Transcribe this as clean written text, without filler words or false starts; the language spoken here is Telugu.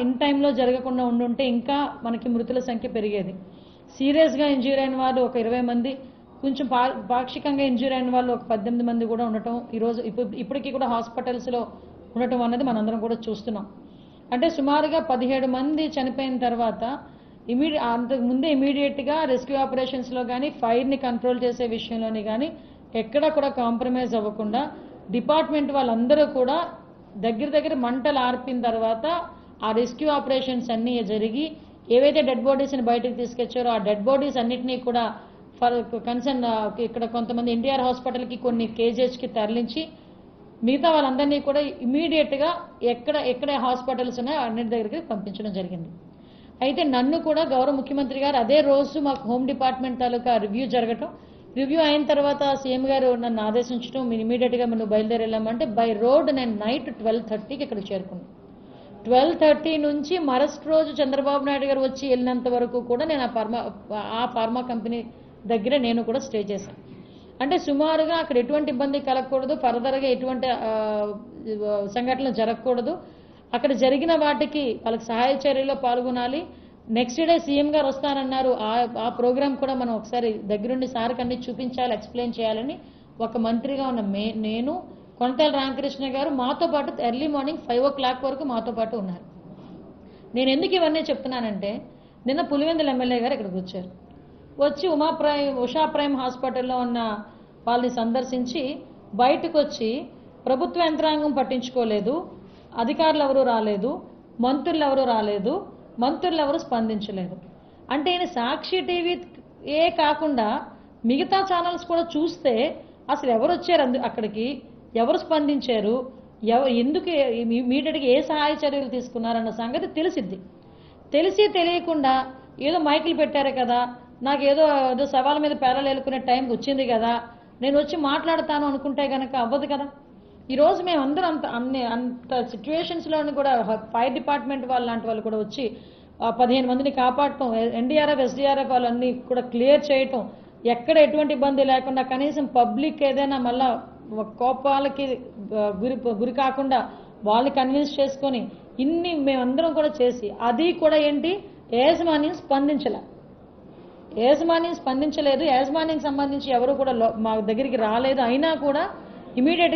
ఇన్ టైంలో జరగకుండా ఉండుంటే ఇంకా మనకి మృతుల సంఖ్య పెరిగేది. సీరియస్గా ఇంజ్యూర్ అయిన వాళ్ళు ఒక 20 మంది, కొంచెం పాక్షికంగా ఇంజ్యూర్ అయిన వాళ్ళు ఒక 18 మంది కూడా ఉండటం ఈరోజు ఇప్పటికీ కూడా హాస్పిటల్స్లో ఉండటం అన్నది మనందరం కూడా చూస్తున్నాం. అంటే సుమారుగా 17 మంది చనిపోయిన తర్వాత అంతకు ముందే ఇమీడియట్గా రెస్క్యూ ఆపరేషన్స్లో కానీ ఫైర్ని కంట్రోల్ చేసే విషయంలోని కానీ ఎక్కడ కూడా కాంప్రమైజ్ అవ్వకుండా డిపార్ట్మెంట్ వాళ్ళందరూ కూడా దగ్గర మంటలు ఆర్పిన తర్వాత ఆ రెస్క్యూ ఆపరేషన్స్ అన్నీ జరిగి ఏవైతే డెడ్ బాడీస్ని బయటకు తీసుకొచ్చారో ఆ డెడ్ బాడీస్ అన్నింటినీ కూడా కన్సర్న్ ఇక్కడ కొంతమంది ఎన్టీఆర్ హాస్పిటల్కి కొన్ని కేజీహెచ్కి తరలించి మిగతా వాళ్ళందరినీ కూడా ఇమీడియట్గా ఎక్కడ హాస్పిటల్స్ ఉన్నాయో అన్నింటి దగ్గరికి పంపించడం జరిగింది. అయితే నన్ను కూడా గౌరవ ముఖ్యమంత్రి గారు అదే రోజు మాకు హోమ్ డిపార్ట్మెంట్ తాలూకా రివ్యూ అయిన తర్వాత సీఎం గారు నన్ను ఆదేశించడం, మీరు ఇమీడియట్గా నువ్వు బయలుదేరి వెళ్ళామంటే బై రోడ్ నేను నైట్ 12:30కి ఇక్కడికి చేరుకున్నాను. 12:30 నుంచి మరస్ట్ రోజు చంద్రబాబు నాయుడు గారు వచ్చి వెళ్ళినంత వరకు కూడా నేను ఆ ఫార్మా కంపెనీ దగ్గర నేను కూడా స్టే చేశాను. అంటే సుమారుగా అక్కడ ఎటువంటి ఇబ్బంది కలగకూడదు, ఫర్దర్గా ఎటువంటి సంఘటనలు జరగకూడదు. అక్కడ జరిగిన వాటికి వాళ్ళకి సహాయ చర్యల్లో పాల్గొనాలి. నెక్స్ట్ డే సీఎం గారు వస్తానన్నారు. ఆ ప్రోగ్రామ్ కూడా మనం ఒకసారి దగ్గరుండి సార్కి అన్ని చూపించాలి, ఎక్స్ప్లెయిన్ చేయాలని ఒక మంత్రిగా ఉన్న నేను, కొనతల రామకృష్ణ గారు మాతో పాటు ఎర్లీ మార్నింగ్ 5 o'clock వరకు మాతో పాటు ఉన్నారు. నేను ఎందుకు ఇవన్నీ చెప్తున్నానంటే నిన్న పులివెందుల ఎమ్మెల్యే గారు ఇక్కడికి వచ్చారు. వచ్చి ఉషా ప్రైమ్ హాస్పిటల్లో ఉన్న వాళ్ళని సందర్శించి బయటకు వచ్చి ప్రభుత్వ యంత్రాంగం పట్టించుకోలేదు, అధికారులు ఎవరూ రాలేదు, మంత్రులు ఎవరూ రాలేదు, మంత్రులు ఎవరు స్పందించలేదు. అంటే ఈయన సాక్షి టీవీ కాకుండా మిగతా ఛానల్స్ కూడా చూస్తే అసలు ఎవరు వచ్చారు అక్కడికి, ఎవరు స్పందించారు, ఎందుకు ఇమీడియట్గా ఏ సహాయ చర్యలు తీసుకున్నారన్న సంగతి తెలియకుండా ఏదో మైకులు పెట్టారు కదా, నాకు ఏదో సవాల్ మీద పేరాలు ఎలుకునే టైం వచ్చింది కదా, నేను వచ్చి మాట్లాడతాను అనుకుంటే కనుక అవ్వదు కదా. ఈరోజు మేమందరం అంత సిచ్యువేషన్స్లోని కూడా ఫైర్ డిపార్ట్మెంట్ వాళ్ళు లాంటి వాళ్ళు కూడా వచ్చి 15 మందిని కాపాడటం, ఎన్డీఆర్ఎఫ్ ఎస్డీఆర్ఎఫ్ వాళ్ళన్నీ కూడా క్లియర్ చేయటం, ఎక్కడ ఎటువంటి ఇబ్బంది లేకుండా కనీసం పబ్లిక్ ఏదైనా మళ్ళా కోపాలకి గురి కాకుండా వాళ్ళని కన్విన్స్ చేసుకొని ఇన్ని మేమందరం కూడా చేసి అది కూడా ఏంటి యాజమాన్యం స్పందించలేదు. యాజమాన్యం సంబంధించి ఎవరు కూడా మా దగ్గరికి రాలేదు. అయినా కూడా ఇమీడియట్గా